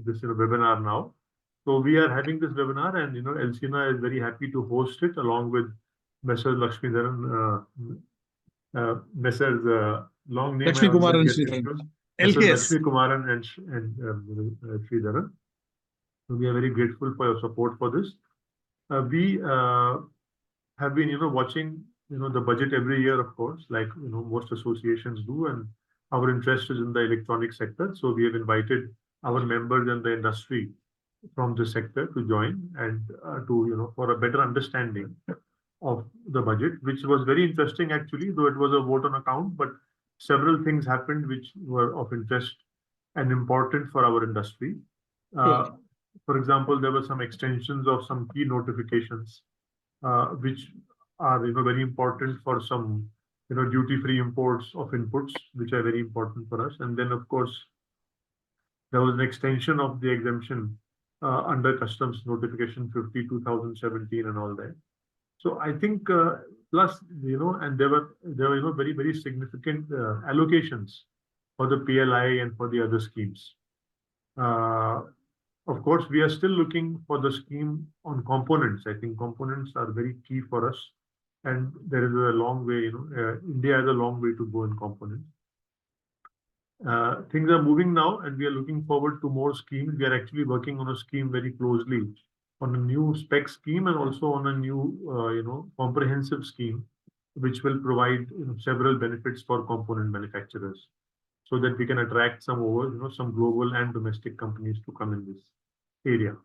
this webinar now. So we are having this webinar, and ELCINA is very happy to host it along with Messrs. Messrs. Long name I Lakshmikumaran always get Sridharan. confused. LKS. Lakshmikumaran and Sridharan. So we are very grateful for your support for this. We have been watching the budget every year, of course, like most associations do, and our interest is in the electronic sector. So we have invited our members in the industry from the sector to join and to for a better understanding of the budget, which was very interesting actually, though it was a vote on account, but several things happened which were of interest and important for our industry. For example, there were some extensions of some key notifications, which are very important for some duty-free imports of inputs, which are very important for us. And then, of course, there was an extension of the exemption under Customs Notification 50 2017 and all that. So I think plus and there were very, very significant allocations for the PLI and for the other schemes. Of course, we are still looking for the scheme on components. I think components are very key for us, and there is a long way. India has a long way to go in components. Things are moving now, and we are looking forward to more schemes. We are actually working on a scheme very closely, on a new spec scheme, and also on a new comprehensive scheme, which will provide several benefits for component manufacturers, so that we can attract some some global and domestic companies to come in this area.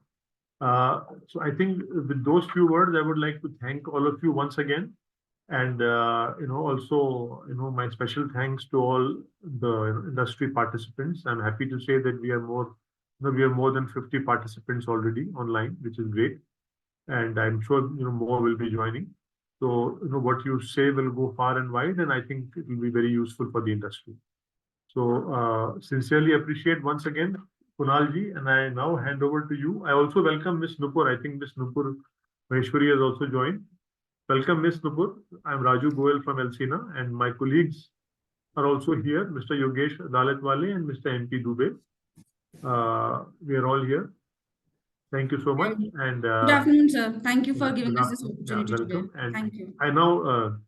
So I think with those few words, I would like to thank all of you once again, and also my special thanks to all the industry participants. I'm happy to say that we are more than 50 participants already online, which is great, and I'm sure more will be joining. So what you say will go far and wide, and I think it will be very useful for the industry. So sincerely appreciate once again, Kunalji, and I now hand over to you. I also welcome Ms. Nupur. I think Ms. Nupur Maheshwari has also joined. Welcome, Ms. Nupur. I'm Raju Goel from ELCINA, and my colleagues are also here, Mr. Yogesh Adalatwale and Mr. MP Dubey. We are all here. Thank you so much. And good afternoon, sir. Thank you for giving us this opportunity today. And thank you. I now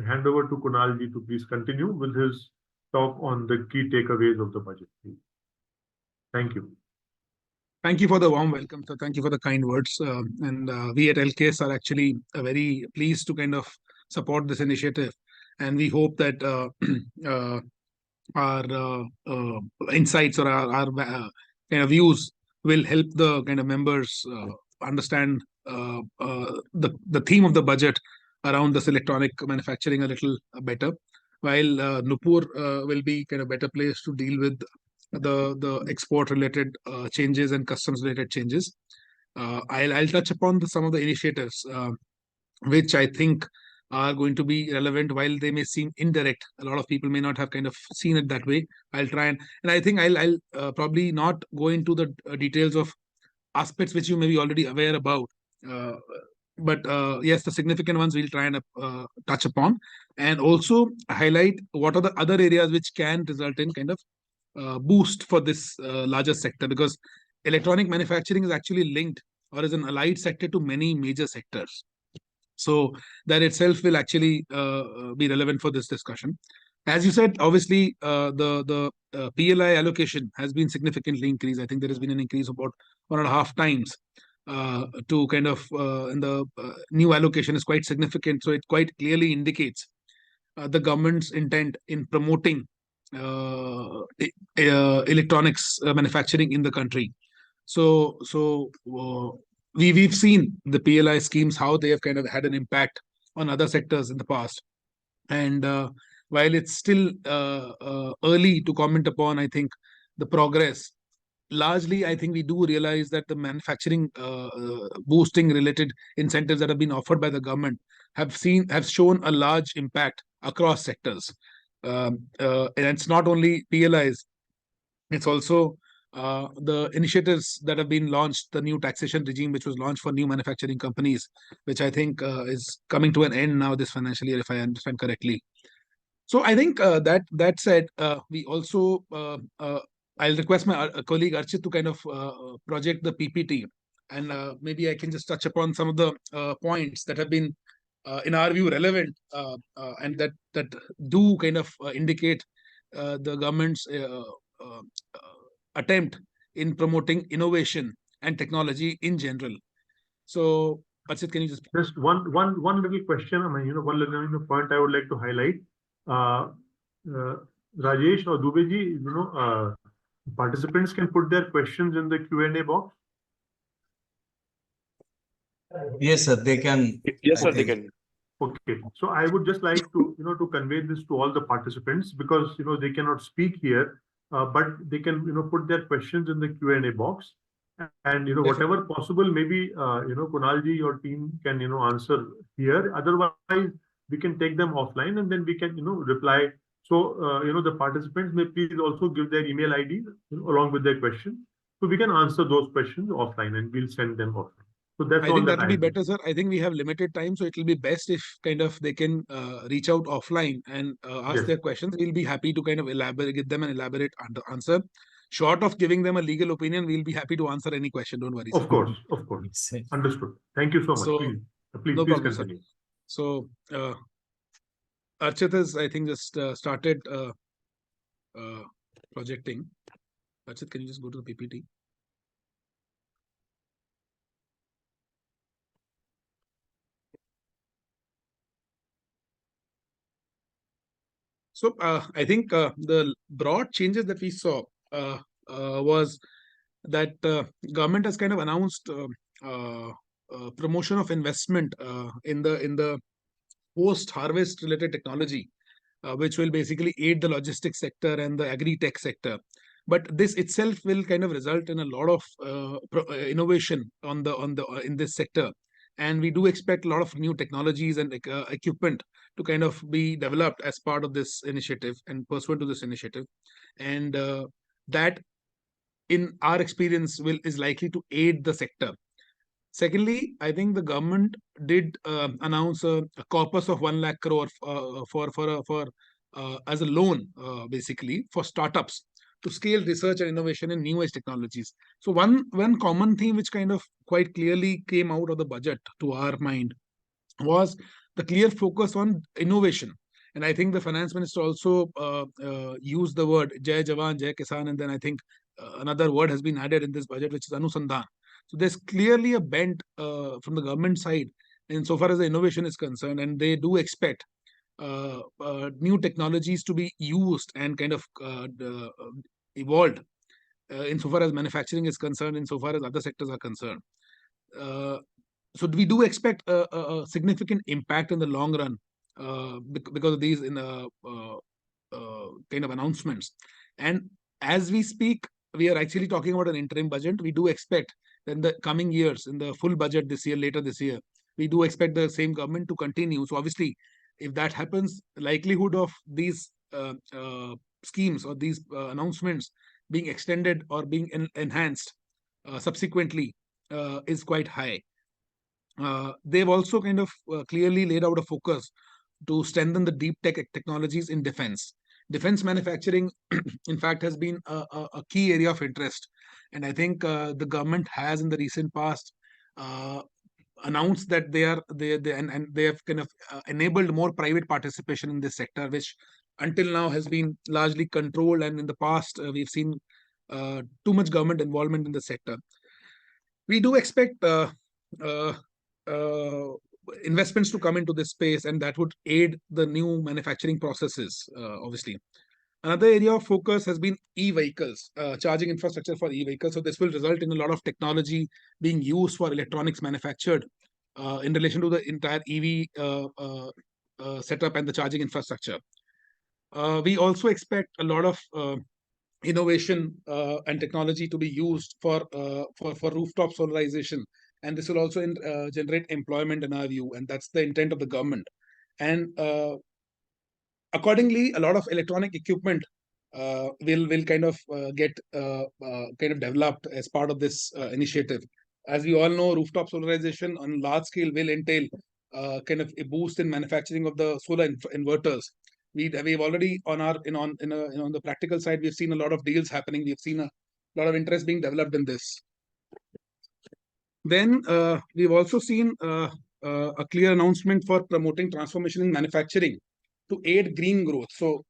hand over to Kunalji to please continue with his talk on the key takeaways of the budget. Thank you. Thank you for the warm welcome. So thank you for the kind words. And we at LKS are actually very pleased to kind of support this initiative. And we hope that our insights or our kind of views will help the kind of members understand the theme of the budget around this electronic manufacturing a little better, while Nupur will be kind of better placed to deal with the export related changes and customs related changes. I'll touch upon some of the initiatives which I think are going to be relevant, while they may seem indirect. A lot of people may not have kind of seen it that way. I'll try and I think I'll probably not go into the details of aspects which you may be already aware about. But yes, the significant ones we'll try and touch upon, and also highlight what are the other areas which can result in kind of boost for this larger sector, because electronic manufacturing is actually linked or is an allied sector to many major sectors. So that itself will actually be relevant for this discussion. As you said, obviously, the PLI allocation has been significantly increased. I think there has been an increase of about 1.5 times to kind of, and the new allocation is quite significant. So it quite clearly indicates the government's intent in promoting electronics manufacturing in the country. So we've seen the PLI schemes, how they have kind of had an impact on other sectors in the past. And while it's still early to comment upon, I think the progress, largely, I think we do realize that the manufacturing boosting related incentives that have been offered by the government have shown a large impact across sectors. And it's not only PLIs, it's also the initiatives that have been launched, the new taxation regime which was launched for new manufacturing companies, which I think is coming to an end now this financial year, if I understand correctly. So I think that said, we also I'll request my colleague Archit to kind of project the PPT, and maybe I can just touch upon some of the points that have been, in our view, relevant and that do kind of indicate the government's attempt in promoting innovation and technology in general. So, Archit, can you just one little question? I mean, one little point I would like to highlight. Rajesh or Dubeji, participants can put their questions in the Q&A box. Yes, sir, they can. Yes, sir, they can. Okay, so I would just like to, to convey this to all the participants, because, they cannot speak here, but they can, put their questions in the Q&A box. And, whatever possible, maybe, Kunalji, your team can, answer here. Otherwise, we can take them offline and then we can, reply. So, the participants may please also give their email ID along with their question. So we can answer those questions offline and we'll send them offline. So that's I all think that that will be better, sir. I think we have limited time, so it will be best if kind of they can reach out offline and ask Yes. their questions. We'll be happy to kind of give them an elaborate answer. Short of giving them a legal opinion, we'll be happy to answer any question. Don't worry, sir. Of course. Understood. Thank you so much. So, Please no problem, sir. continue. So, Archit has, I think, just started projecting. Archit, can you just go to the PPT? So I think the broad changes that we saw was that government has kind of announced promotion of investment in the post-harvest related technology, which will basically aid the logistics sector and the agri-tech sector. But this itself will kind of result in a lot of innovation in this sector. And we do expect a lot of new technologies and equipment to kind of be developed as part of this initiative and pursuant to this initiative. And that, in our experience, is likely to aid the sector. Secondly, I think the government did announce a corpus of 1 lakh crore as a loan, basically, for startups to scale research and innovation in new age technologies. So one common theme which kind of quite clearly came out of the budget to our mind was the clear focus on innovation. And I think the finance minister also used the word Jai Jawan, Jai Kisan, and then I think another word has been added in this budget, which is Anusandhan. So there's clearly a bent from the government side insofar as the innovation is concerned, and they do expect new technologies to be used and kind of evolved insofar as manufacturing is concerned, insofar as other sectors are concerned. So we do expect a significant impact in the long run because of these kind of announcements. And as we speak, we are actually talking about an interim budget. We do expect that in the coming years, in the full budget this year, later this year, we do expect the same government to continue. So obviously, if that happens, the likelihood of these schemes or these announcements being extended or being enhanced subsequently is quite high. They've also kind of clearly laid out a focus to strengthen the deep tech technologies in defense. Defense manufacturing, in fact, has been a key area of interest. And I think the government has in the recent past announced that they have kind of enabled more private participation in this sector, which until now has been largely controlled. And in the past, we've seen too much government involvement in the sector. We do expect investments to come into this space, and that would aid the new manufacturing processes, obviously. Another area of focus has been e-vehicles, charging infrastructure for e-vehicles. So this will result in a lot of technology being used for electronics manufactured in relation to the entire EV setup and the charging infrastructure. We also expect a lot of innovation and technology to be used for rooftop solarization. And this will also generate employment in our view, and that's the intent of the government. And accordingly, a lot of electronic equipment will kind of get developed as part of this initiative. As we all know, rooftop solarization on large scale will entail kind of a boost in manufacturing of the solar inverters. we've already on the practical side, we've seen a lot of deals happening. We've seen a lot of interest being developed in this. Then we've also seen a clear announcement for promoting transformation in manufacturing to aid green growth. So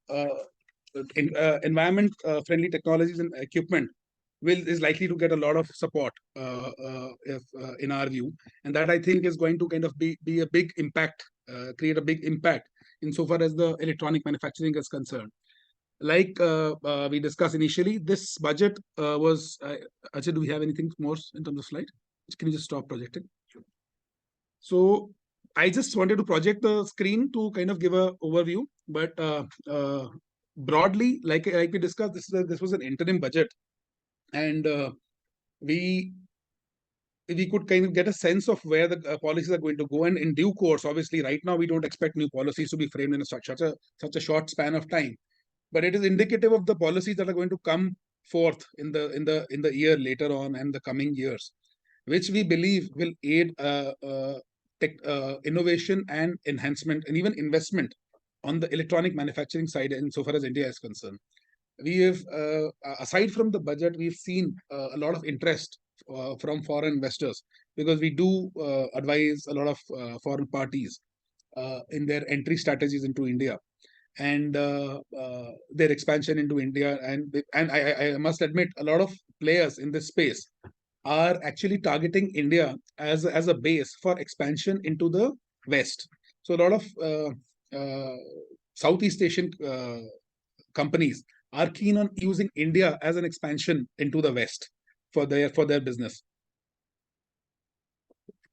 environment friendly technologies and equipment is likely to get a lot of support in our view, and that I think is going to kind of be a big impact, create a big impact insofar as the electronic manufacturing is concerned. Like we discussed initially, this budget was. Ajay, do we have anything more in terms of slide? Can you just stop projecting? So I just wanted to project the screen to kind of give an overview, but broadly, like we discussed, this was an interim budget, and we could kind of get a sense of where the policies are going to go, and in due course, obviously, right now we don't expect new policies to be framed in such a short span of time, but it is indicative of the policies that are going to come forth in the year later on and the coming years, which we believe will aid innovation and enhancement and even investment on the electronic manufacturing side insofar as India is concerned. We have, aside from the budget, we've seen a lot of interest from foreign investors, because we do advise a lot of foreign parties in their entry strategies into India and their expansion into India. And I must admit, a lot of players in this space are actually targeting India as a base for expansion into the West. So a lot of Southeast Asian companies are keen on using India as an expansion into the West for their business.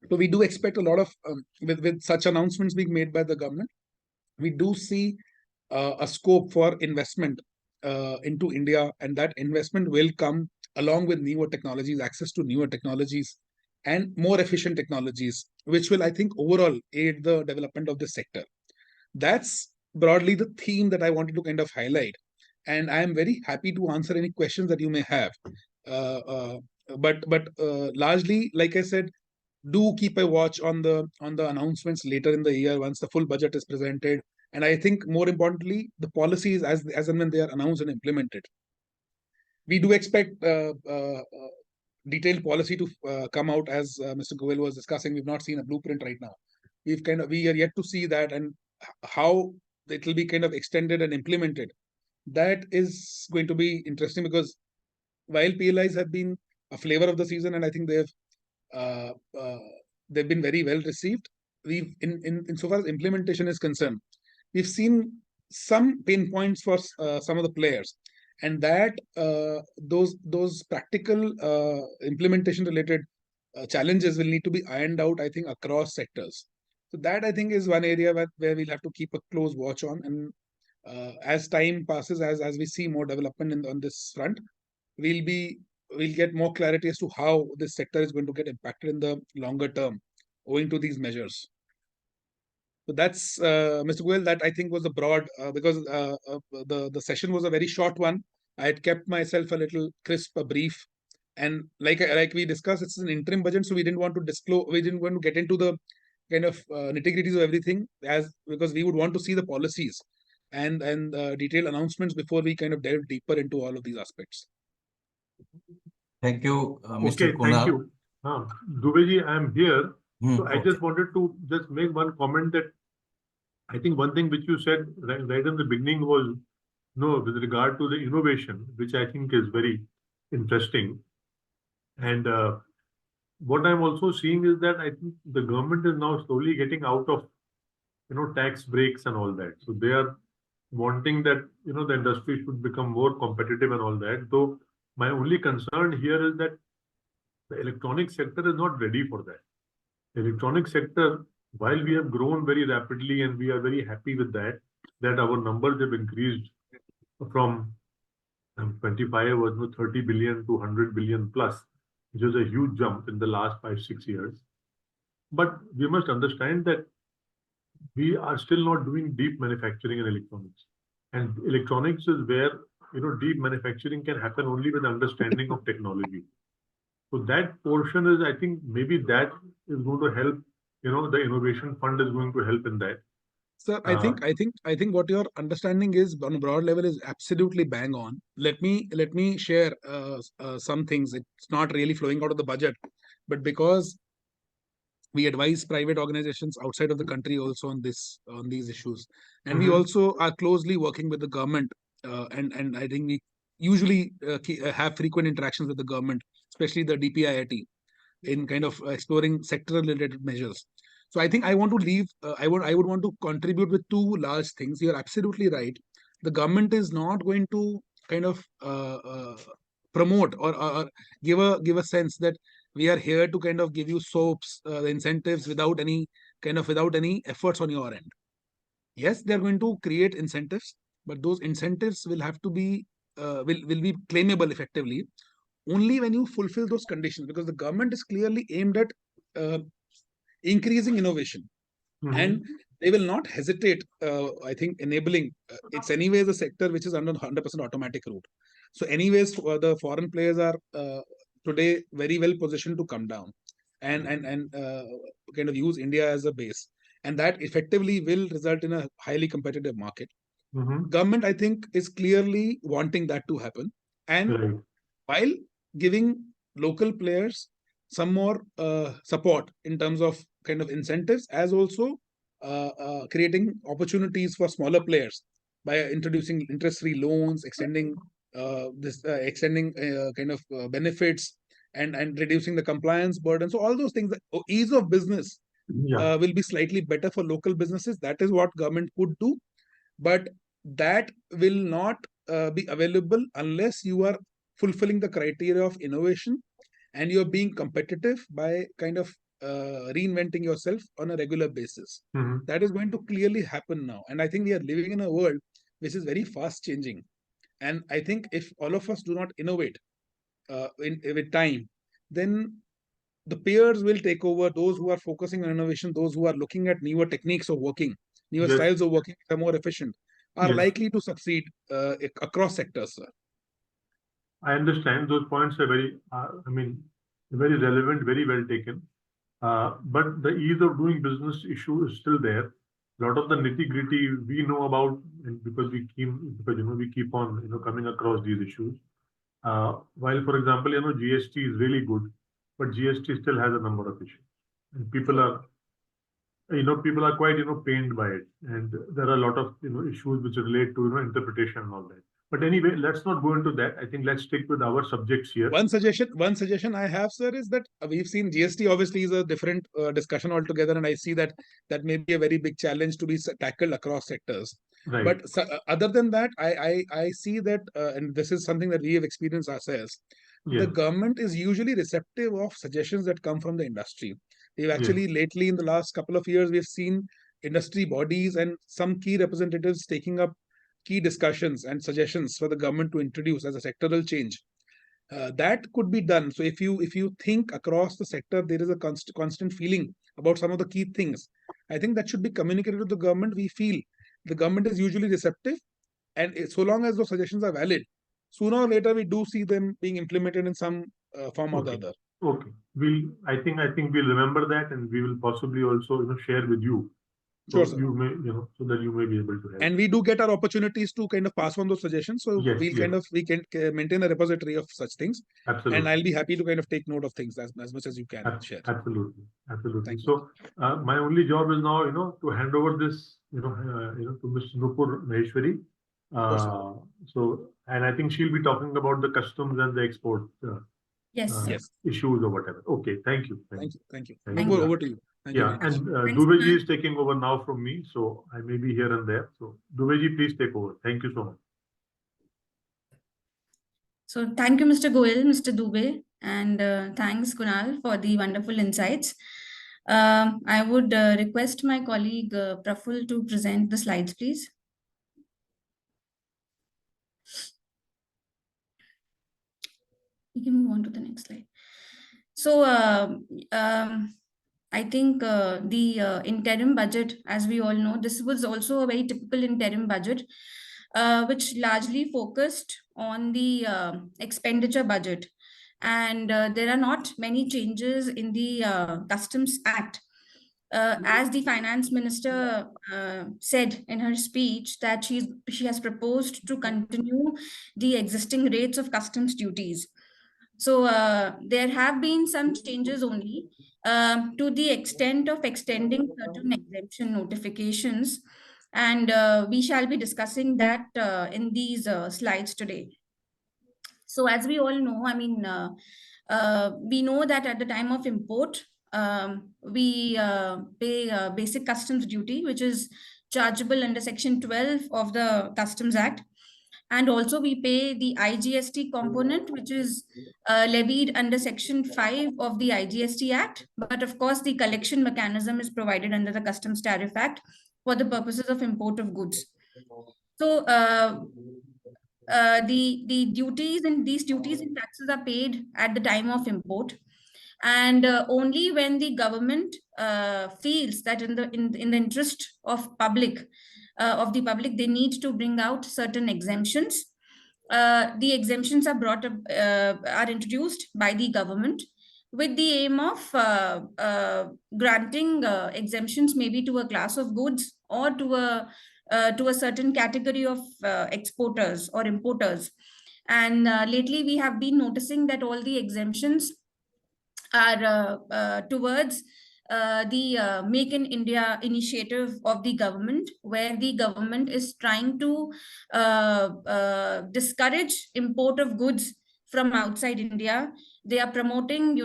So we do expect a lot of with such announcements being made by the government, we do see a scope for investment into India, and that investment will come along with newer technologies, access to newer technologies and more efficient technologies, which will, I think, overall aid the development of this sector. That's broadly the theme that I wanted to kind of highlight. And I am very happy to answer any questions that you may have. But largely, like I said, do keep a watch on the announcements later in the year once the full budget is presented. And I think more importantly, the policies as and when they are announced and implemented. We do expect detailed policy to come out, as Mr. Goel was discussing. We've not seen a blueprint right now. We are yet to see that, and how it will be kind of extended and implemented. That is going to be interesting, because while PLIs have been a flavor of the season, and I think they've been very well received, we've insofar as implementation is concerned, we've seen some pain points for some of the players, and that those practical implementation related challenges will need to be ironed out, I think, across sectors. So that, I think, is one area where we'll have to keep a close watch on, and as time passes, as we see more development on this front, we'll get more clarity as to how this sector is going to get impacted in the longer term owing to these measures. So that's, Mr. Goel, that I think was a broad, because the session was a very short one. I had kept myself a little crisp, a brief, and like we discussed, it's an interim budget, so we didn't want to disclose, we didn't want to get into the kind of nitty-gritties of everything, because we would want to see the policies and detailed announcements before we kind of delve deeper into all of these aspects. Thank you, Mr. Okay, Kunal. thank you. Dubeyji, I am here. So I Okay. just wanted to just make one comment that I think one thing which you said right in the beginning was, with regard to the innovation, which I think is very interesting. And what I'm also seeing is that I think the government is now slowly getting out of, tax breaks and all that. So they are wanting that, the industry should become more competitive and all that. Though my only concern here is that the electronic sector is not ready for that. The electronic sector, while we have grown very rapidly and we are very happy with that our numbers have increased from 25 or 30 billion to 100 billion plus, which is a huge jump in the last 5-6 years. But we must understand that we are still not doing deep manufacturing in electronics. And electronics is where, deep manufacturing can happen only with understanding of technology. So that portion is, I think, maybe that is going to help, the innovation fund is going to help in that. Sir, I think what your understanding is on a broad level is absolutely bang on. Let me share some things. It's not really flowing out of the budget, but because we advise private organizations outside of the country also on these issues, and we also are closely working with the government, and I think we usually have frequent interactions with the government, especially the DPIIT, in kind of exploring sector related measures. So I think I want to leave. I would want to contribute with two large things. You're absolutely right. The government is not going to kind of promote or give a sense that we are here to kind of give you soaps, the incentives without any efforts on your end. Yes, they are going to create incentives, but those incentives will have to be will be claimable effectively only when you fulfill those conditions, because the government is clearly aimed at increasing innovation, and they will not hesitate. I think enabling it's anyways a sector which is under 100% automatic route. So anyways, the foreign players are today very well positioned to come down and kind of use India as a base, and that effectively will result in a highly competitive market. Government, I think, is clearly wanting that to happen, and while giving local players some more support in terms of kind of incentives, as also creating opportunities for smaller players by introducing interest-free loans, extending benefits, and reducing the compliance burden. So all those things, ease of business will be slightly better for local businesses. That is what government could do, but that will not be available unless you are fulfilling the criteria of innovation and you're being competitive by kind of reinventing yourself on a regular basis. That is going to clearly happen now. And I think we are living in a world which is very fast changing. And I think if all of us do not innovate with time, then the peers will take over. Those who are focusing on innovation, those who are looking at newer techniques of working, newer styles of working that are more efficient, are likely to succeed across sectors, sir. I understand those points are very, very relevant, very well taken. But the ease of doing business issue is still there. A lot of the nitty-gritty we know about, and because we keep on coming across these issues. While, for example, GST is really good, but GST still has a number of issues, and people are quite pained by it, and there are a lot of issues which relate to interpretation and all that. But anyway, let's not go into that. I think let's stick with our subjects here. One suggestion I have, sir, is that we've seen GST obviously is a different discussion altogether, and I see that may be a very big challenge to be tackled across sectors. Right. But other than that, I see that, and this is something that we have experienced ourselves. The government is usually receptive of suggestions that come from the industry. We've actually lately, in the last couple of years, we've seen industry bodies and some key representatives taking up key discussions and suggestions for the government to introduce as a sectoral change. That could be done. So if you think across the sector, there is a constant feeling about some of the key things. I think that should be communicated to the government. We feel the government is usually receptive, and so long as those suggestions are valid, sooner or later we do see them being implemented in some form or the other. Okay. I think we'll remember that, and we will possibly also share with you. So you may, so that you may be able to help. And we do get our opportunities to kind of pass on those suggestions. So we can maintain a repository of such things. Absolutely. And I'll be happy to kind of take note of things as much as you can share. Absolutely. Thank you. So my only job is now, to hand over this, to Ms. Nupur Maheshwari. And I think she'll be talking about the customs and the export issues or whatever. Okay. Thank you. Thank you. Over to you. And Dubeji is taking over now from me, so I may be here and there. So Dubeji, please take over. Thank you so much. So thank you, Mr. Goel, Mr. Dubey, and thanks, Kunal, for the wonderful insights. I would request my colleague Praful to present the slides, please. We can move on to the next slide. So I think the interim budget, as we all know, this was also a very typical interim budget, which largely focused on the expenditure budget. And there are not many changes in the Customs Act. as the finance minister said in her speech, that she has proposed to continue the existing rates of customs duties. So there have been some changes only to the extent of extending certain exemption notifications. And we shall be discussing that in these slides today. So as we all know, I mean, we know that at the time of import, we pay basic customs duty, which is chargeable under Section 12 of the Customs Act. And also we pay the IGST component, which is levied under Section 5 of the IGST Act. But of course, the collection mechanism is provided under the Customs Tariff Act for the purposes of import of goods. So the duties and these duties and taxes are paid at the time of import. And only when the government feels that in the interest of the public, they need to bring out certain exemptions. The exemptions are introduced by the government with the aim of granting exemptions maybe to a class of goods or to a certain category of exporters or importers. And lately we have been noticing that all the exemptions are towards the Make in India initiative of the government, where the government is trying to discourage import of goods from outside India. They are promoting,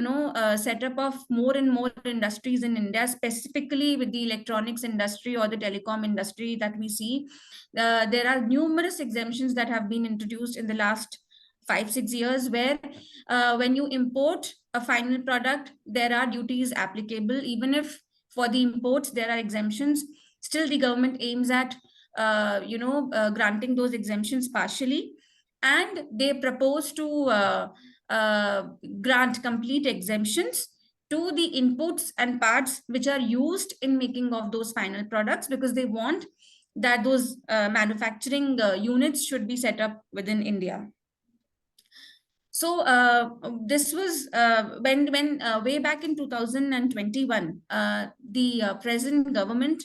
setup of more and more industries in India, specifically with the electronics industry or the telecom industry that we see. There are numerous exemptions that have been introduced in the last 5-6 years, where when you import a final product, there are duties applicable. Even if for the imports there are exemptions, still the government aims at granting those exemptions partially, and they propose to grant complete exemptions to the inputs and parts which are used in making of those final products, because they want that those manufacturing units should be set up within India. So this was when way back in 2021, the present government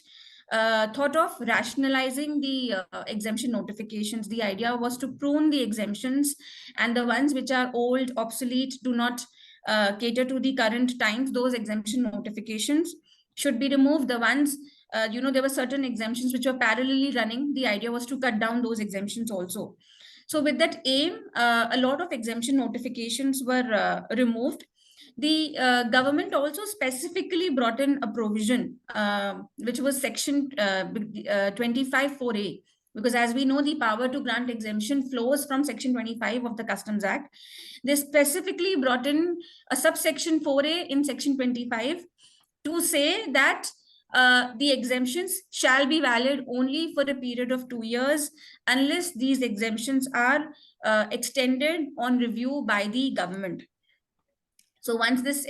thought of rationalizing the exemption notifications. The idea was to prune the exemptions, and the ones which are old, obsolete, do not cater to the current times, those exemption notifications should be removed. The ones, there were certain exemptions which were parallelly running. The idea was to cut down those exemptions also. So with that aim, a lot of exemption notifications were removed. The government also specifically brought in a provision, which was Section 25(4)(a), because as we know, the power to grant exemption flows from Section 25 of the Customs Act. They specifically brought in a subsection 4(a) in Section 25 to say that the exemptions shall be valid only for a period of 2 years, unless these exemptions are extended on review by the government. So once this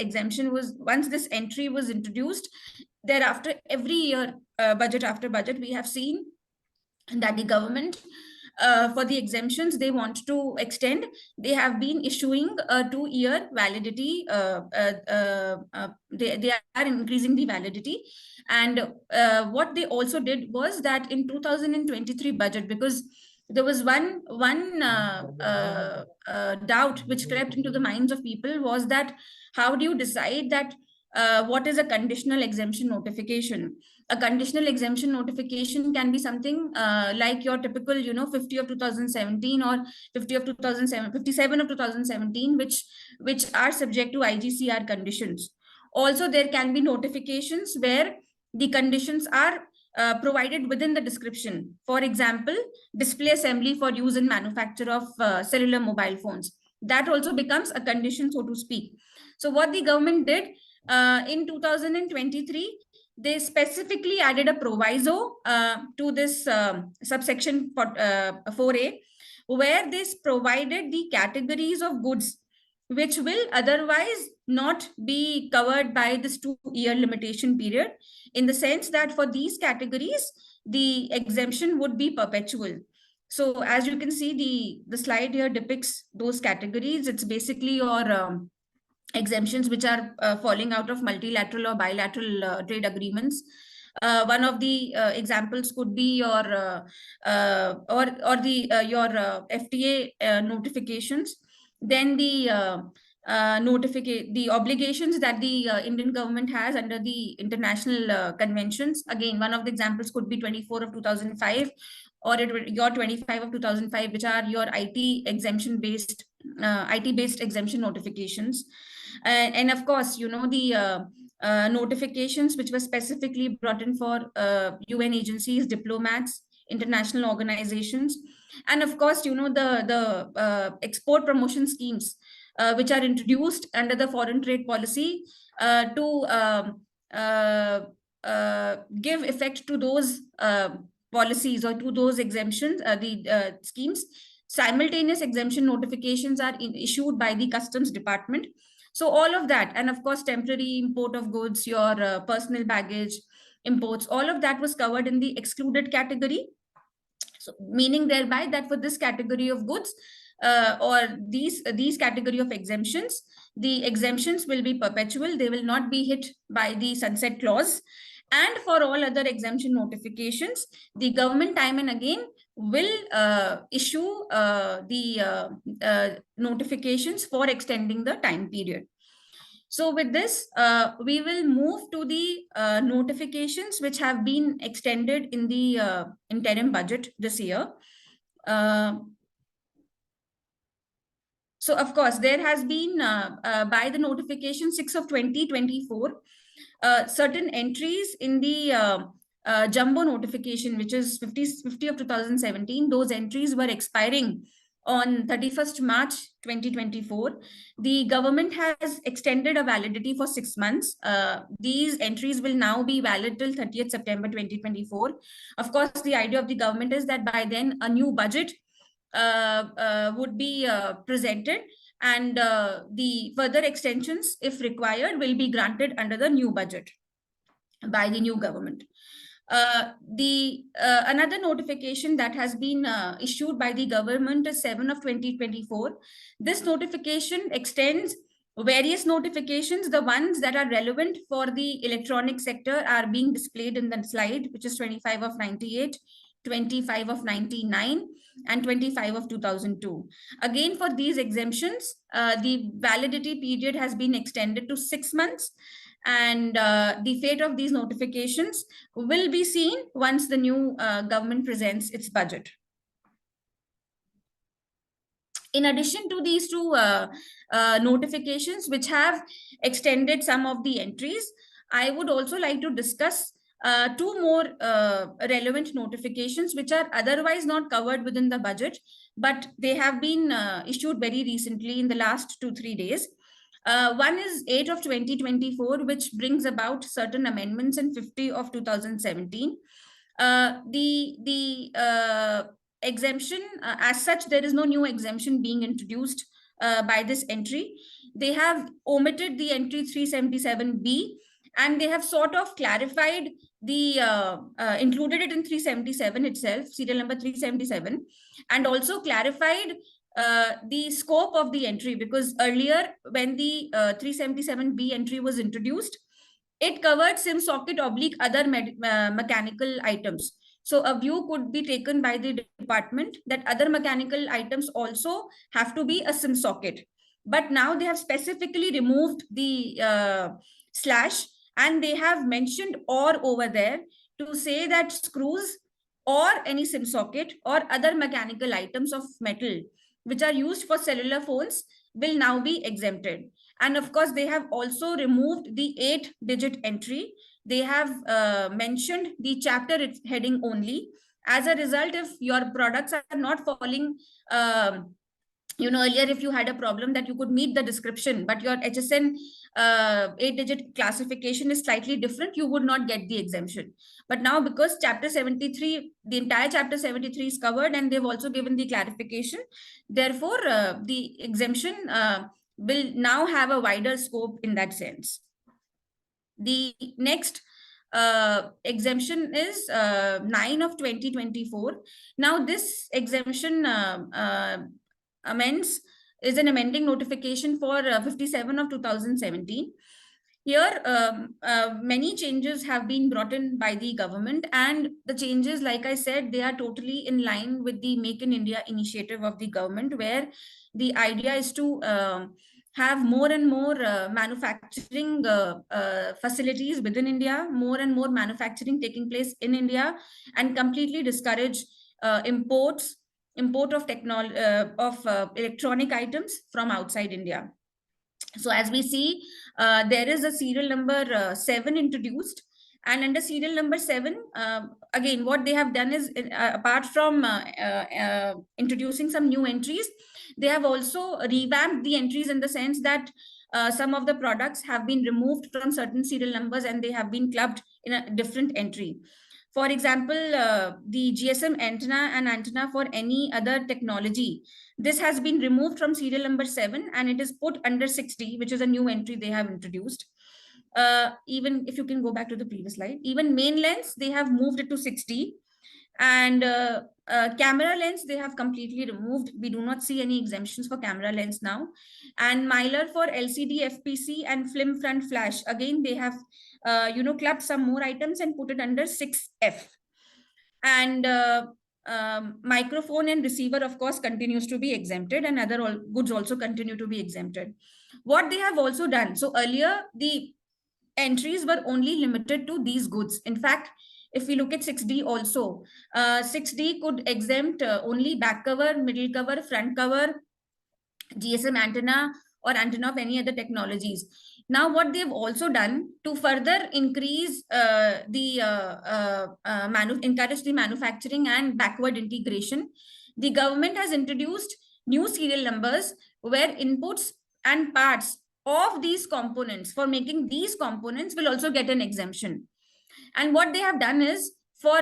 entry was introduced, thereafter, every year, budget after budget, we have seen that the government, for the exemptions they want to extend, they have been issuing a 2-year validity. They are increasing the validity. And what they also did was that in 2023 budget, because there was one doubt which crept into the minds of people, was that how do you decide that what is a conditional exemption notification? A conditional exemption notification can be something like your typical, 50 of 2017 or 57 of 2017, which are subject to IGCR conditions. Also, there can be notifications where the conditions are provided within the description. For example, display assembly for use in manufacture of cellular mobile phones. That also becomes a condition, so to speak. So what the government did in 2023, they specifically added a proviso to this subsection 4(a), where they provided the categories of goods which will otherwise not be covered by this 2-year limitation period, in the sense that for these categories, the exemption would be perpetual. So as you can see, the slide here depicts those categories. It's basically your exemptions which are falling out of multilateral or bilateral trade agreements. One of the examples could be your your FTA notifications. Then the the obligations that the Indian government has under the international conventions. Again, one of the examples could be 24 of 2005 or your 25 of 2005, which are your IT exemption based IT based exemption notifications. And of course, you know, the notifications which were specifically brought in for UN agencies, diplomats, international organizations, and of course, you know, the export promotion schemes which are introduced under the foreign trade policy to give effect to those policies or to those exemptions, the schemes. Simultaneous exemption notifications are issued by the Customs Department. So all of that, and of course, temporary import of goods, your personal baggage imports, all of that was covered in the excluded category. So meaning thereby that for this category of goods or these category of exemptions, the exemptions will be perpetual. They will not be hit by the sunset clause. And for all other exemption notifications, the government time and again will issue the notifications for extending the time period. So with this, we will move to the notifications which have been extended in the interim budget this year. So of course, there has been by the notification 6 of 2024, certain entries in the jumbo notification, which is 50 of 2017, those entries were expiring on 31st March 2024. The government has extended a validity for 6 months. These entries will now be valid till 30th September 2024. Of course, the idea of the government is that by then a new budget would be presented, and the further extensions, if required, will be granted under the new budget by the new government. Another notification that has been issued by the government is 7 of 2024. This notification extends various notifications. The ones that are relevant for the electronic sector are being displayed in the slide, which is 25 of 98, 25 of 99, and 25 of 2002. Again, for these exemptions, the validity period has been extended to 6 months. And the fate of these notifications will be seen once the new government presents its budget. In addition to these two notifications, which have extended some of the entries, I would also like to discuss two more relevant notifications, which are otherwise not covered within the budget, but they have been issued very recently in the last 2-3 days. One is 8 of 2024, which brings about certain amendments in 50 of 2017. The exemption, as such, there is no new exemption being introduced by this entry. They have omitted the entry 377B, and they have sort of clarified the included it in 377 itself, serial number 377, and also clarified the scope of the entry, because earlier when the 377B entry was introduced, it covered SIM socket oblique other mechanical items. So a view could be taken by the department that other mechanical items also have to be a SIM socket. But now they have specifically removed the slash, and they have mentioned or over there to say that screws or any SIM socket or other mechanical items of metal which are used for cellular phones will now be exempted. And of course, they have also removed the 8-digit entry. They have mentioned the chapter heading only. As a result, if your products are not falling, you know, earlier if you had a problem that you could meet the description, but your HSN 8-digit classification is slightly different, you would not get the exemption. But now, because chapter 73, the entire chapter 73 is covered, and they've also given the clarification, therefore the exemption will now have a wider scope in that sense. The next exemption is 9 of 2024. Now this exemption amends is an amending notification for 57 of 2017. Here, many changes have been brought in by the government, and the changes, like I said, they are totally in line with the Make in India initiative of the government, where the idea is to have more and more manufacturing facilities within India, more and more manufacturing taking place in India, and completely discourage import of electronic items from outside India. So as we see, there is a serial number 7 introduced, and under serial number 7, again, what they have done is, apart from introducing some new entries, they have also revamped the entries in the sense that some of the products have been removed from certain serial numbers and they have been clubbed in a different entry. For example, the GSM antenna and antenna for any other technology, this has been removed from serial number 7 and it is put under 60, which is a new entry they have introduced. Even if you can go back to the previous slide, even main lens, they have moved it to 60. And camera lens, they have completely removed. We do not see any exemptions for camera lens now. And Mylar for LCD, FPC and film front flash, again, they have clubbed some more items and put it under 6F. And microphone and receiver, of course, continues to be exempted, and other goods also continue to be exempted. What they have also done, so earlier the entries were only limited to these goods. In fact, if we look at 6D also, 6D could exempt only back cover, middle cover, front cover, GSM antenna, or antenna of any other technologies. Now, what they've also done to further increase encourage the manufacturing and backward integration, the government has introduced new serial numbers where inputs and parts of these components for making these components will also get an exemption. And what they have done is, for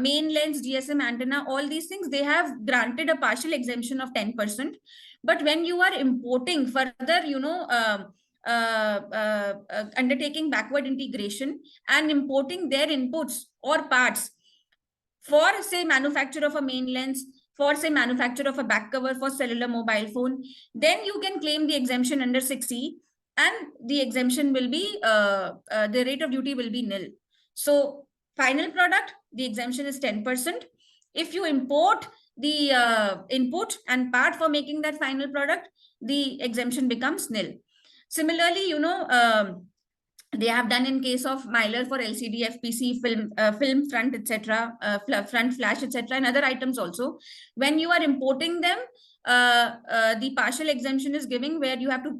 main lens, GSM antenna, all these things, they have granted a partial exemption of 10%. But when you are importing further, undertaking backward integration and importing their inputs or parts for, say, manufacture of a main lens, for, say, manufacture of a back cover for cellular mobile phone, then you can claim the exemption under 6E, and the exemption will be, the rate of duty will be nil. So final product, the exemption is 10%. If you import the input and part for making that final product, the exemption becomes nil. Similarly, they have done in case of Mylar for LCD, FPC, film front, etc., front flash, etc., and other items also. When you are importing them, the partial exemption is given where you have to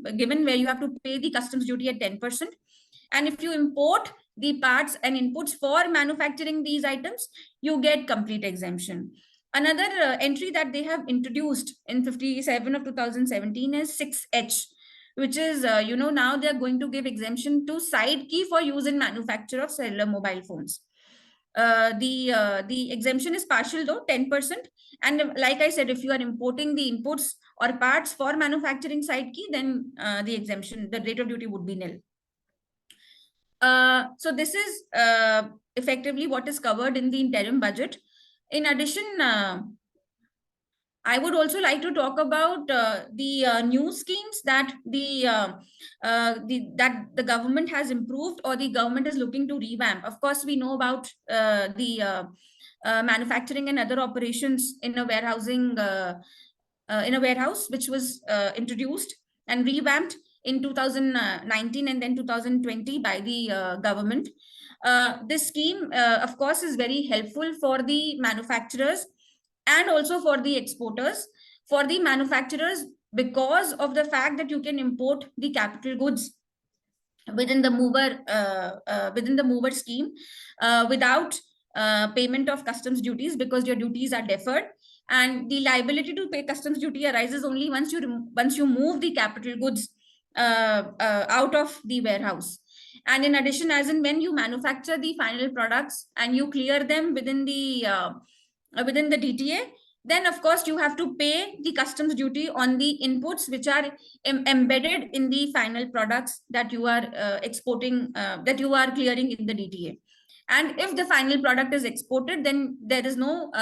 pay the customs duty at 10%. And if you import the parts and inputs for manufacturing these items, you get complete exemption. Another entry that they have introduced in 57 of 2017 is 6H, which is, now they're going to give exemption to side key for use in manufacture of cellular mobile phones. The exemption is partial though, 10%. And like I said, if you are importing the inputs or parts for manufacturing side key, then the exemption, the rate of duty would be nil. So this is effectively what is covered in the interim budget. In addition, I would also like to talk about the new schemes that the government has improved or the government is looking to revamp. Of course, we know about the manufacturing and other operations in a warehousing which was introduced and revamped in 2019 and then 2020 by the government. This scheme, of course, is very helpful for the manufacturers and also for the exporters. For the manufacturers, because of the fact that you can import the capital goods within the mover scheme without payment of customs duties, because your duties are deferred, and the liability to pay customs duty arises only once you move the capital goods out of the warehouse. And in addition, as in when you manufacture the final products and you clear them within the DTA, then of course you have to pay the customs duty on the inputs which are embedded in the final products that you are exporting, that you are clearing in the DTA. And if the final product is exported, then there is no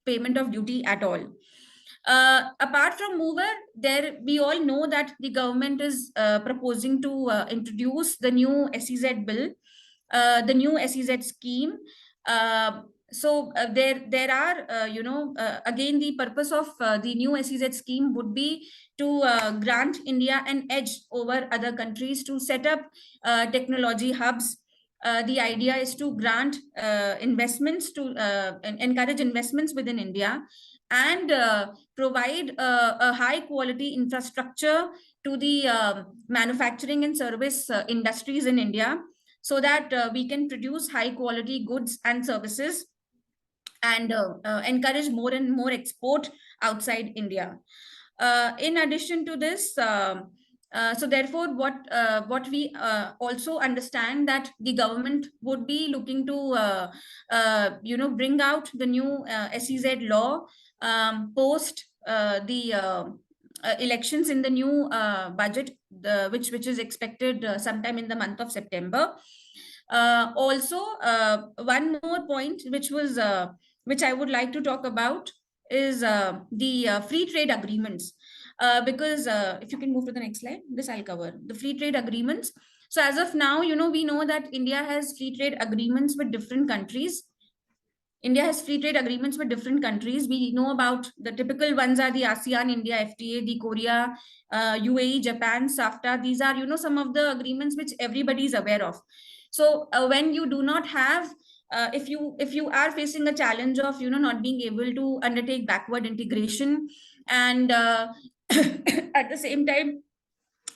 payment of duty at all. Apart from mover, we all know that the government is proposing to introduce the new SEZ bill, the new SEZ scheme. There are, again, the purpose of the new SEZ scheme would be to grant India an edge over other countries to set up technology hubs. The idea is to grant investments and encourage investments within India, and provide a high quality infrastructure to the manufacturing and service industries in India, so that we can produce high quality goods and services, and encourage more and more export outside India. In addition to this, so therefore, what we also understand that the government would be looking to bring out the new SEZ law post the elections in the new budget, which is expected sometime in the month of September. Also, one more point which I would like to talk about is the free trade agreements. Because if you can move to the next slide, this I'll cover. The free trade agreements. So as of now, we know that India has free trade agreements with different countries. India has free trade agreements with different countries. We know about the typical ones are the ASEAN, India, FTA, the Korea, UAE, Japan, SAFTA. These are, some of the agreements which everybody is aware of. So when you do not have, if you are facing a challenge of, not being able to undertake backward integration, and at the same time,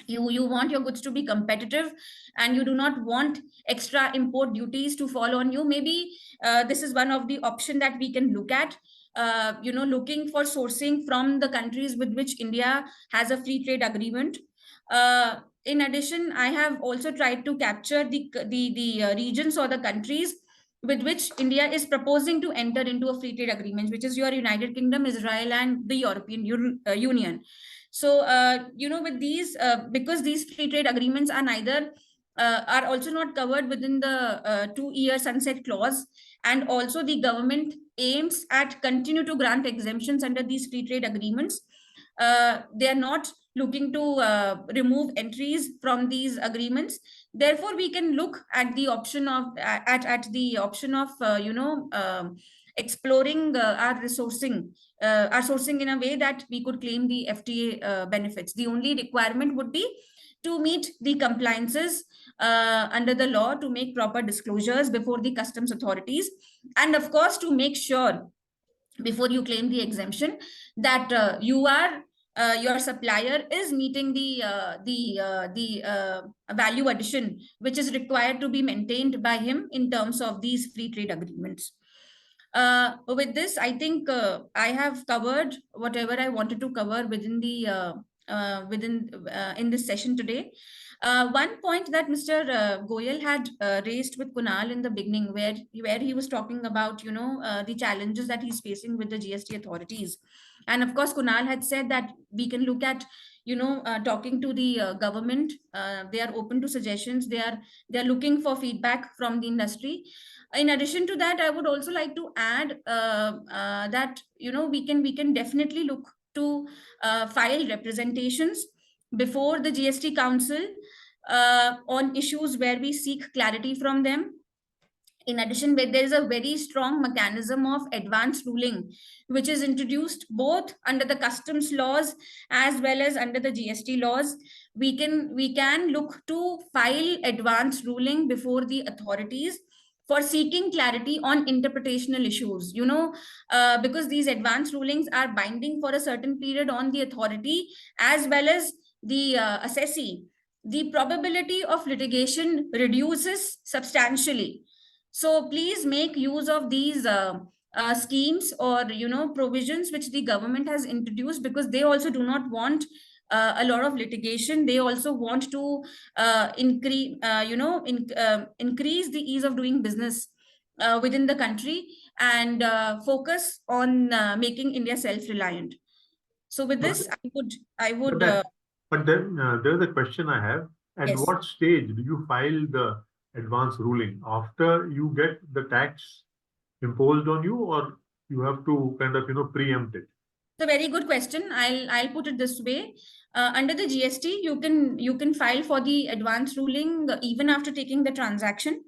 you want your goods to be competitive, and you do not want extra import duties to fall on you, maybe this is one of the option that we can look at, looking for sourcing from the countries with which India has a free trade agreement. In addition, I have also tried to capture the regions or the countries with which India is proposing to enter into a free trade agreement, which is your United Kingdom, Israel, and the European Union. So, with these, because these free trade agreements are neither, are also not covered within the 2-year sunset clause, and also the government aims at continue to grant exemptions under these free trade agreements. They are not looking to remove entries from these agreements. Therefore, we can look at the option of exploring our sourcing in a way that we could claim the FTA benefits. The only requirement would be to meet the compliances under the law, to make proper disclosures before the customs authorities, and of course to make sure before you claim the exemption that your supplier is meeting the value addition which is required to be maintained by him in terms of these free trade agreements. With this, I think I have covered whatever I wanted to cover within in this session today. One point that Mr. Goyal had raised with Kunal in the beginning, where he was talking about the challenges that he's facing with the GST authorities, and of course Kunal had said that we can look at talking to the government. They are open to suggestions. They are looking for feedback from the industry. In addition to that, I would also like to add that we can definitely look to file representations before the GST Council on issues where we seek clarity from them. In addition, there is a very strong mechanism of advance ruling, which is introduced both under the customs laws as well as under the GST laws. We can look to file advance ruling before the authorities for seeking clarity on interpretational issues, because these advance rulings are binding for a certain period on the authority as well as the assessee. The probability of litigation reduces substantially. So please make use of these schemes or provisions which the government has introduced, because they also do not want a lot of litigation. They also want to increase the ease of doing business within the country, and focus on making India self-reliant. So with this, I would. But then there's a question I have. At Yes. what stage do you file the advance ruling? After you get the tax imposed on you, or you have to kind of preempt it? It's a very good question. I'll put it this way. Under the GST, you can file for the advance ruling even after taking the transaction.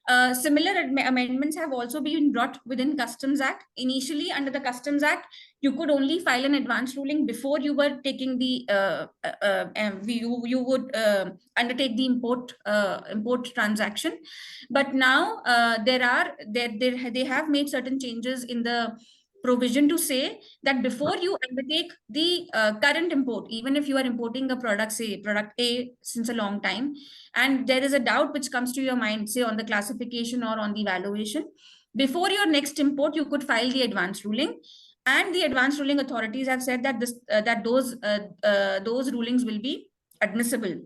Similar amendments have also been brought within Customs Act. Initially, under the Customs Act, you could only file an advance ruling before you were taking the you would undertake the import transaction. But now they have made certain changes in the provision to say that before you undertake the current import, even if you are importing a product, say product A since a long time, and there is a doubt which comes to your mind, say on the classification or on the valuation, before your next import, you could file the advance ruling. And the advance ruling authorities have said that those rulings will be admissible.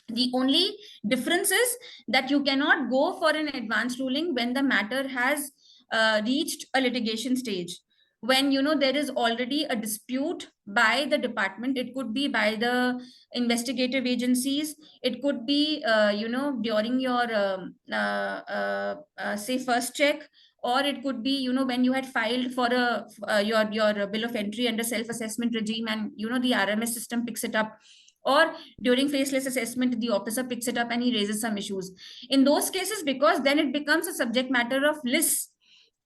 The only difference is that you cannot go for an advance ruling when the matter has reached a litigation stage. When there is already a dispute by the department, it could be by the investigative agencies, it could be during your say first check, or it could be when you had filed for your bill of entry under self-assessment regime, and the RMS system picks it up, or during faceless assessment the officer picks it up and he raises some issues. In those cases, because then it becomes a subject matter of LIS,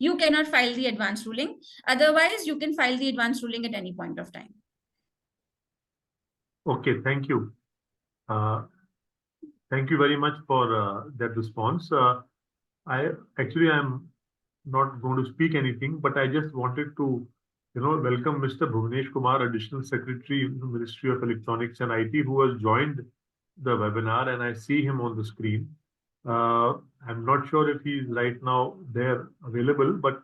you cannot file the advance ruling. Otherwise, you can file the advance ruling at any point of time. Okay, thank you. Thank you very much for that response. I am not going to speak anything, but I just wanted to, welcome Mr. Bhuvnesh Kumar, Additional Secretary, Ministry of Electronics and IT, who has joined the webinar, and I see him on the screen. I'm not sure if he's right now there available, but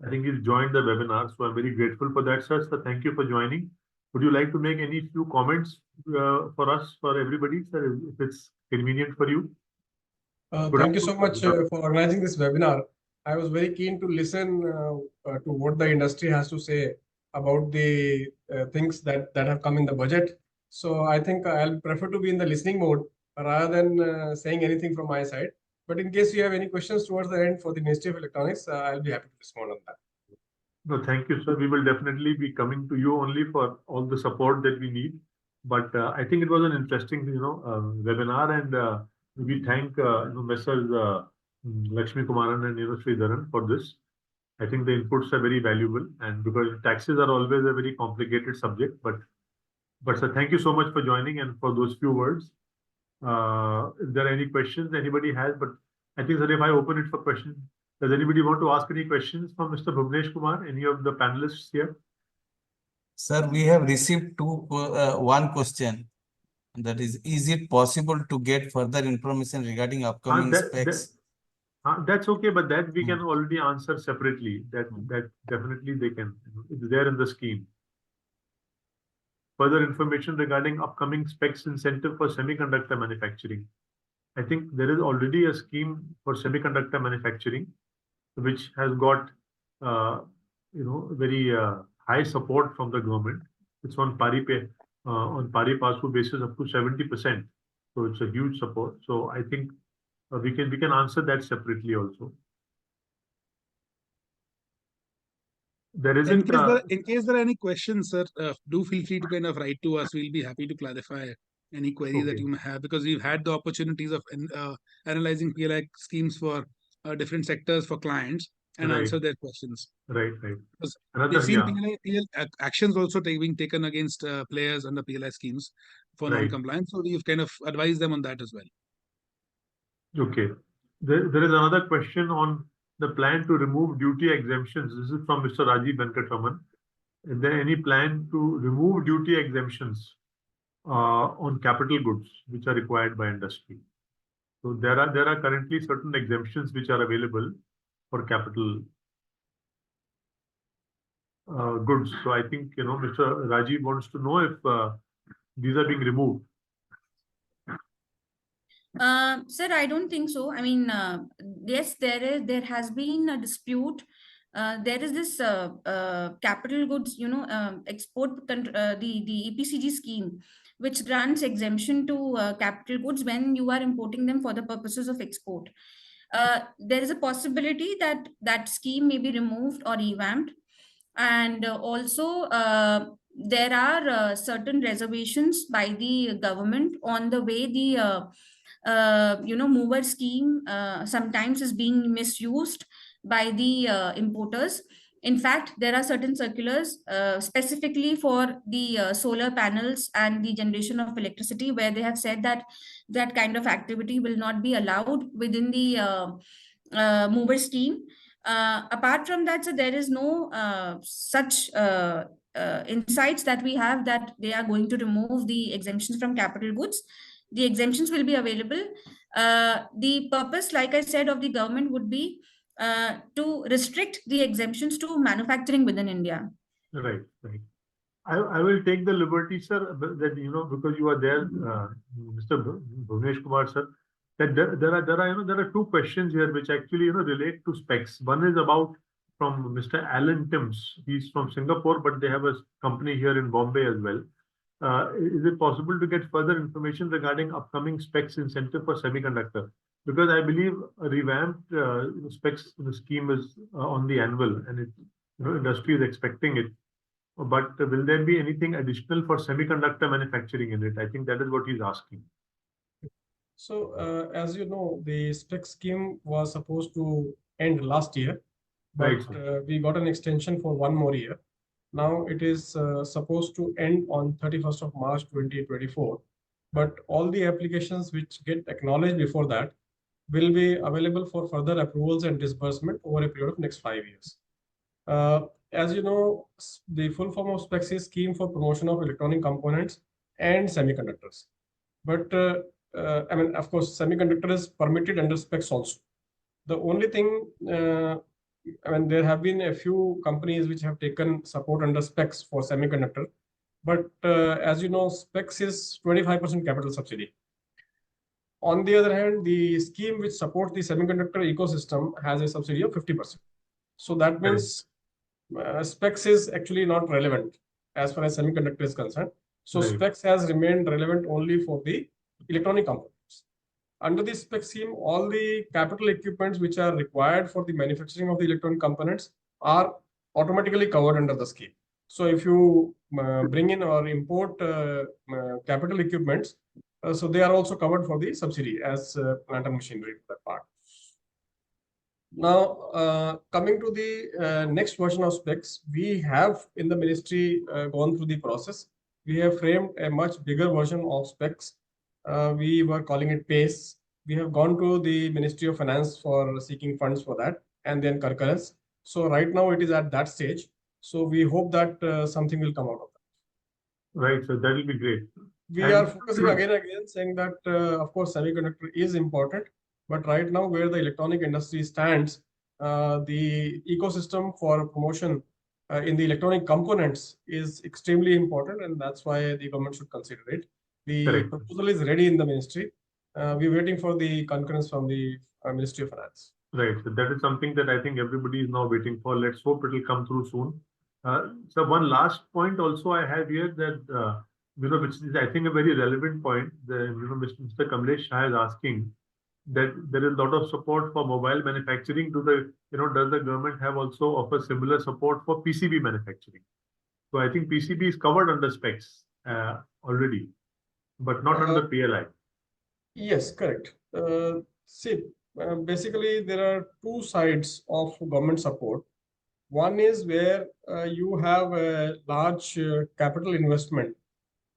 I think he's joined the webinar, so I'm very grateful for that, sir. So thank you for joining. Would you like to make any few comments for us, for everybody, sir, if it's convenient for you? Thank you so much for organizing this webinar. I was very keen to listen to what the industry has to say about the things that have come in the budget. So I think I'll prefer to be in the listening mode rather than saying anything from my side. But in case you have any questions towards the end for the Ministry of Electronics, I'll be happy to respond on that. No, thank you, sir. We will definitely be coming to you only for all the support that we need. But I think it was an interesting, webinar, and we thank Messrs. Lakshmikumaran and Sridharan for this. I think the inputs are very valuable, and because taxes are always a very complicated subject. But sir, thank you so much for joining and for those few words. If there are any questions anybody has, but I think, sir, if I open it for questions, does anybody want to ask any questions from Mr. Bhuvnesh Kumar, any of the panelists here? Sir, we have received one question. That is it possible to get further information regarding upcoming specs? That's okay, but that we can already answer separately. That definitely they can. It's there in the scheme. Further information regarding upcoming specs incentive for semiconductor manufacturing. I think there is already a scheme for semiconductor manufacturing, which has got very high support from the government. It's on pari passu basis up to 70%. So it's a huge support. So I think we can answer that separately also. There isn't. In case there are any questions, sir, do feel free to kind of write to us. We'll be happy to clarify any query that you may have, because we've had the opportunities of analyzing PLI schemes for different sectors for clients and answer their questions. Right. We've seen PLI actions also being taken against players under PLI schemes for non-compliance. So we've kind of advised them on that as well. Okay. There is another question on the plan to remove duty exemptions. This is from Mr. Rajiv Venkatraman. Is there any plan to remove duty exemptions on capital goods which are required by industry? So there are currently certain exemptions which are available for capital goods. So I think Mr. Rajiv wants to know if these are being removed. Sir, I don't think so. I mean, yes, there has been a dispute. There is this capital goods, export the EPCG scheme, which grants exemption to capital goods when you are importing them for the purposes of export. There is a possibility that scheme may be removed or revamped. And also, there are certain reservations by the government on the way the mover scheme sometimes is being misused by the importers. In fact, there are certain circulars specifically for the solar panels and the generation of electricity, where they have said that that kind of activity will not be allowed within the mover scheme. Apart from that, so there is no such insights that we have that they are going to remove the exemptions from capital goods. The exemptions will be available. The purpose, like I said, of the government would be to restrict the exemptions to manufacturing within India. Right, right. I will take the liberty, sir, that, because you are there, Mr. Bhuvnesh Kumar, sir, that there are two questions here which actually, relate to specs. One is about from Mr. Alan Timms. He's from Singapore, but they have a company here in Bombay as well. Is it possible to get further information regarding upcoming specs incentive for semiconductor? Because I believe a revamped specs scheme is on the anvil, and industry is expecting it. But will there be anything additional for semiconductor manufacturing in it? I think that is what he's asking. So, as you know, the spec scheme was supposed to end last year, but Right, we got an extension for 1 more year. Now it is supposed to end on 31st of March 2024. But all the applications which get acknowledged before that will be available for further approvals and disbursement over a period of next 5 years. As you know, the full form of specs is Scheme for Promotion of Electronic Components and Semiconductors. But I mean, of course, semiconductor is permitted under specs also. The only thing, I mean, there have been a few companies which have taken support under specs for semiconductor. But as you know, specs is 25% capital subsidy. On the other hand, the scheme which supports the semiconductor ecosystem has a subsidy of 50%. So that means specs is actually not relevant as far as semiconductor is concerned. So Right. specs has remained relevant only for the electronic components. Under the spec scheme, all the capital equipments which are required for the manufacturing of the electronic components are automatically covered under the scheme. So if you bring in or import capital equipments, so they are also covered for the subsidy as plant and machinery for that part. Now, coming to the next version of specs, we have in the ministry gone through the process. We have framed a much bigger version of specs. We were calling it PACE. We have gone to the Ministry of Finance for seeking funds for that, and then concurrence. So right now it is at that stage. So we hope that something will come out of that. Right, so that will be great. We are focusing again and again, saying that, of course, semiconductor is important. But right now, where the electronic industry stands, the ecosystem for promotion in the electronic components is extremely important, and that's why the government should consider it. The Correct. proposal is ready in the ministry. We're waiting for the concurrence from the Ministry of Finance. Right, so that is something that I think everybody is now waiting for. Let's hope it will come through soon. So one last point also I have here that, which is I think a very relevant point. Mr. Kamlesh Shah is asking that there is a lot of support for mobile manufacturing. Does the government have also offer similar support for PCB manufacturing? So I think PCB is covered under specs already, but not under PLI. Yes, correct. See, basically there are two sides of government support. One is where you have a large capital investment,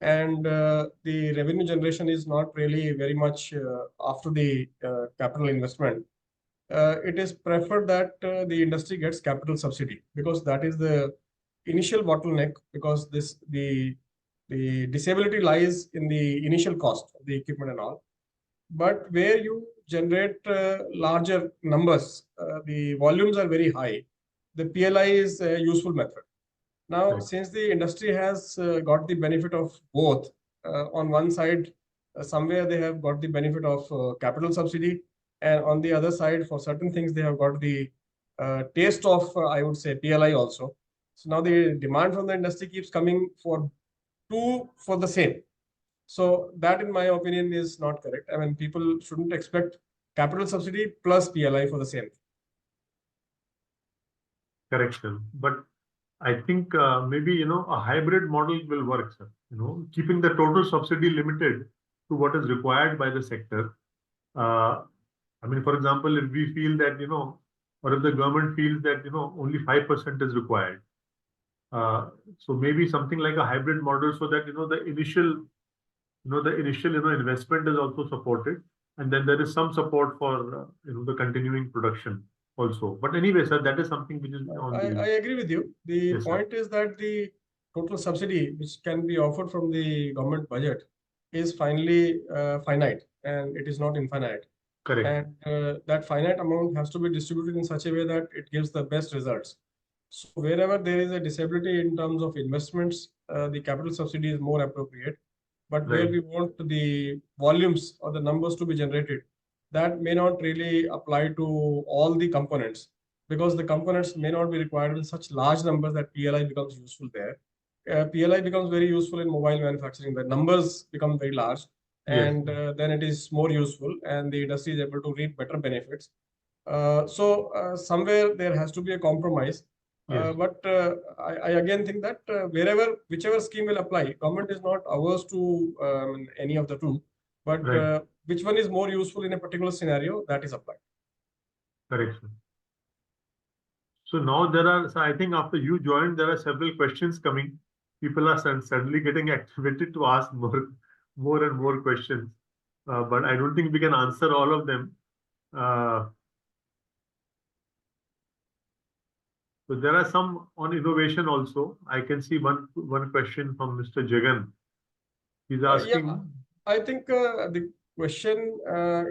and the revenue generation is not really very much after the capital investment. It is preferred that the industry gets capital subsidy, because that is the initial bottleneck, because the disability lies in the initial cost of the equipment and all. But where you generate larger numbers, the volumes are very high, the PLI is a useful method. Now, since the industry has got the benefit of both, on one side, somewhere they have got the benefit of capital subsidy, and on the other side, for certain things, they have got the taste of, I would say, PLI also. So now the demand from the industry keeps coming for the same. So that, in my opinion, is not correct. I mean, people shouldn't expect capital subsidy plus PLI for the same. Correct, sir. But I think maybe, a hybrid model will work, sir. Keeping the total subsidy limited to what is required by the sector. I mean, for example, if we feel that, or if the government feels that, only 5% is required. So maybe something like a hybrid model so that, the initial investment is also supported. And then there is some support for, the continuing production also. But anyway, sir, that is something which is on I agree with you. The Yes, sir. point is that the total subsidy which can be offered from the government budget is finally finite and it is not infinite. Correct. And that finite amount has to be distributed in such a way that it gives the best results. So wherever there is a disability in terms of investments, the capital subsidy is more appropriate. But where Right. we want the volumes or the numbers to be generated, that may not really apply to all the components, because the components may not be required in such large numbers that PLI becomes useful there. PLI becomes very useful in mobile manufacturing. The numbers become very large, Yes. and then it is more useful, and the industry is able to reap better benefits. Somewhere there has to be a compromise. Yes. But I again think that whichever scheme will apply, government is not averse to any of the two, but Right. which one is more useful in a particular scenario, that is applied. Correct, sir. So now so I think after you joined, there are several questions coming. People are suddenly getting activated to ask more and more questions. But I don't think we can answer all of them. So there are some on innovation also. I can see one question from Mr. Jagan. He's asking. I think the question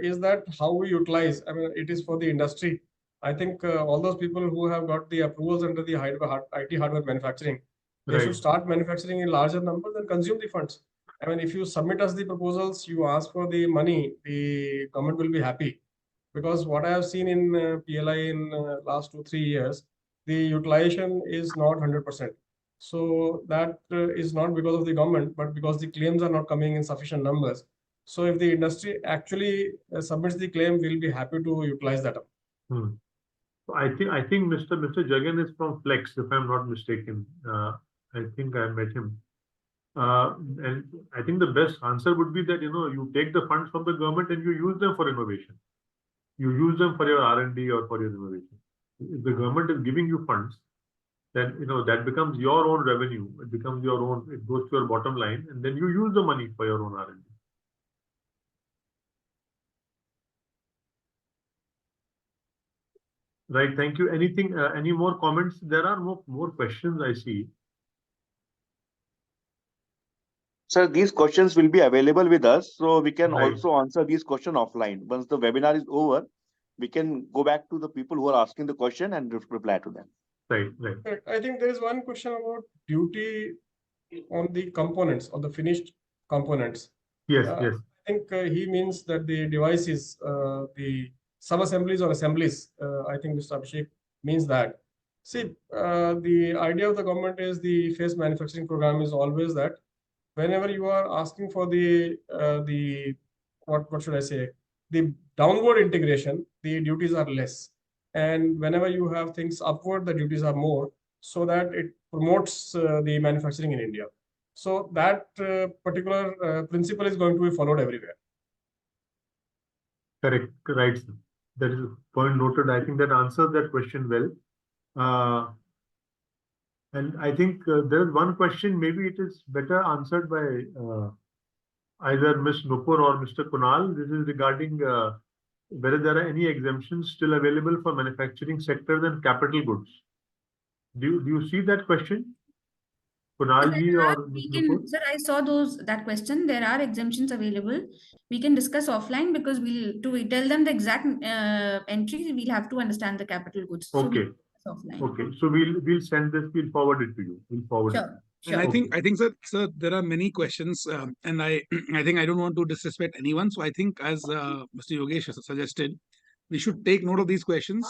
is that how we utilize. I mean, it is for the industry. I think all those people who have got the approvals under the IT hardware manufacturing, they Right. should start manufacturing in larger numbers and consume the funds. I mean, if you submit us the proposals, you ask for the money, the government will be happy. Because what I have seen in PLI in last 2-3 years, the utilization is not 100%. So that is not because of the government, but because the claims are not coming in sufficient numbers. So if the industry actually submits the claim, we'll be happy to utilize that. So I think Mr. Jagan is from Flex, if I'm not mistaken. I think I met him. And I think the best answer would be that, you take the funds from the government and you use them for innovation. You use them for your R&D or for your innovation. If the government is giving you funds, then, that becomes your own revenue. It becomes your own, it goes to your bottom line, and then you use the money for your own R&D. Right, thank you. Anything, any more comments? There are more questions I see. Sir, these questions will be available with us, so we can Right. also answer these questions offline. Once the webinar is over, we can go back to the people who are asking the question and reply to them. Right. I think there is one question about duty on the components, on the finished components. Yes. I think he means that the devices, the sub-assemblies or assemblies, I think Mr. Abhishek means that. See, the idea of the government is the phased manufacturing program is always that whenever you are asking for the what should I say, the downward integration, the duties are less. And whenever you have things upward, the duties are more, so that it promotes the manufacturing in India. So that particular principle is going to be followed everywhere. Correct. Right. That is a point noted. I think that answers that question well. And I think there is one question, maybe it is better answered by either Ms. Nupur or Mr. Kunal. This is regarding whether there are any exemptions still available for manufacturing sector than capital goods. Do you see that question? Kunalji or Ms. Nupur? Sir, I saw that question. There are exemptions available. We can discuss offline, because to tell them the exact entry, we'll have to understand the capital goods. Okay. So offline. Okay. So we'll send this. We'll forward it to you. We'll forward it. Sure. And I think, sir, there are many questions, and I think I don't want to disrespect anyone. So I think, as Mr. Yogesh suggested, we should take note of these questions,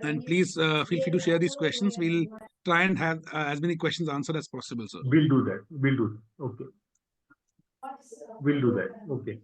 and please feel free to share these questions. We'll try and have as many questions answered as possible, sir. We'll do that. Okay. We'll do that. Okay.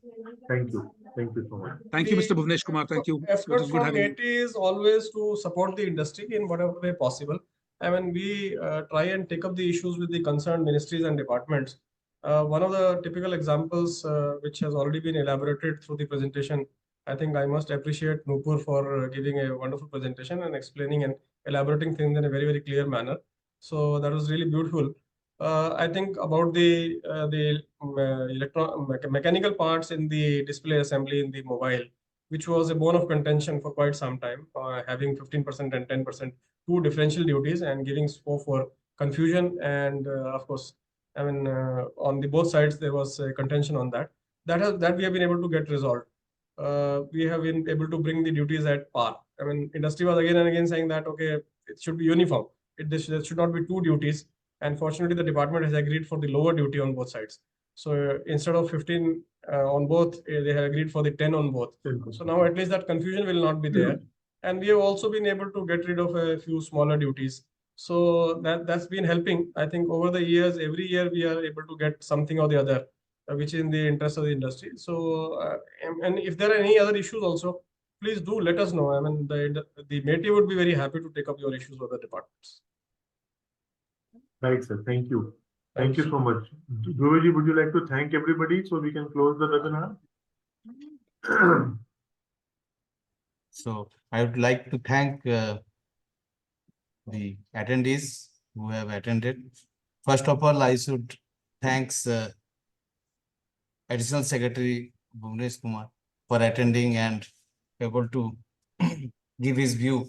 Thank you. Thank you so much. Thank you, Mr. Bhuvnesh Kumar. Thank you. It Effort was good from having you. NAT is always to support the industry in whatever way possible. I mean, we try and take up the issues with the concerned ministries and departments. One of the typical examples, which has already been elaborated through the presentation, I think I must appreciate Nupur for giving a wonderful presentation and explaining and elaborating things in a very, very clear manner. So that was really beautiful. I think about the mechanical parts in the display assembly in the mobile, which was a bone of contention for quite some time, having 15% and 10%, two differential duties and giving scope for confusion. And of course, I mean, on the both sides, there was a contention on that. That we have been able to get resolved. We have been able to bring the duties at par. I mean, industry was again and again saying that, okay, it should be uniform. There should not be two duties. And fortunately, the department has agreed for the lower duty on both sides. So instead of 15 on both, they have agreed for the 10 on both. So now at least that confusion will not be there. And we have also been able to get rid of a few smaller duties. So that's been helping. I think over the years, every year we are able to get something or the other, which is in the interest of the industry. So, and if there are any other issues also, please do let us know. I mean, the MATI would be very happy to take up your issues with the departments. Right, sir. Thank you. Thank you so much. Dhruveji, would you like to thank everybody so we can close the webinar? So I would like to thank the attendees who have attended. First of all, I should thanks Additional Secretary Bhuvnesh Kumar for attending and able to give his view.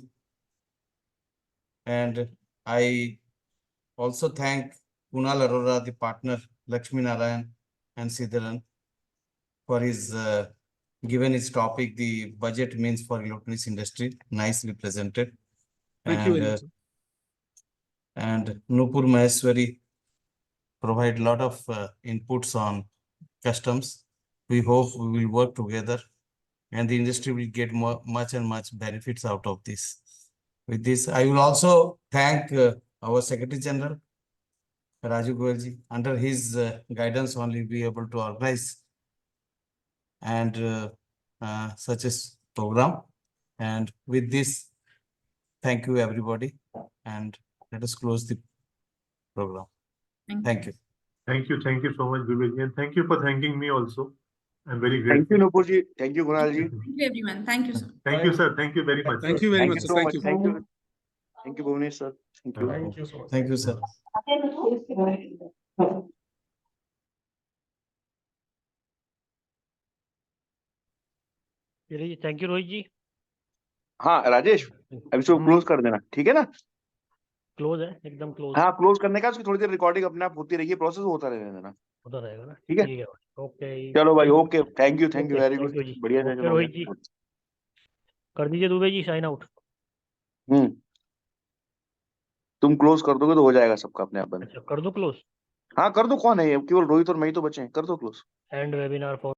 And I also thank Kunal Arora, the partner, Lakshmikumaran Sridharan, for his given his topic, the budget means for electronics industry, nicely presented. Thank you very much, sir. And Nupur Maheshwari provide a lot of inputs on customs. We hope we will work together and the industry will get much benefits out of this. With this, I will also thank our Secretary General, Raju Goyalji. Under his guidance only we able to organize and such a program. And with this, thank you everybody, and let us close the program. Thank you. Thank you so much, Dhruveji, and thank you for thanking me also. I'm very grateful. Thank you, Nupurji. Thank you, Kunalji. Thank you, everyone. Thank you, sir. Thank you, sir. Thank you very much. Thank you very much, you sir. so Thank much. you. Thank you. Thank you, Bhuvnesh, sir. Thank you. Thank you so much. Thank you, sir. चलिए thank you Rohit जी हाँ राजेश, अभी इसको close कर देना, ठीक है ना? Close है एकदम क्लोज हाँ, क्लोज करने का उसकी थोड़ी देर रिकॉर्डिंग अपने आप होती रहेगी, प्रोसेस होता रहेगा। होता रहेगा ना, ठीक है? ओके चलो भाई, okay, thank you very thank good, you ji. बढ़िया ओके रोहित जी, कर दीजिए दुबे जी साइन आउट। तुम क्लोज कर दोगे तो हो जाएगा सबका अपने आप बंद। अच्छा कर दो क्लोज। हाँ कर दो, कौन है ये, केवल रोहित और मैं ही तो बचे हैं, कर दो क्लोज। And webinar for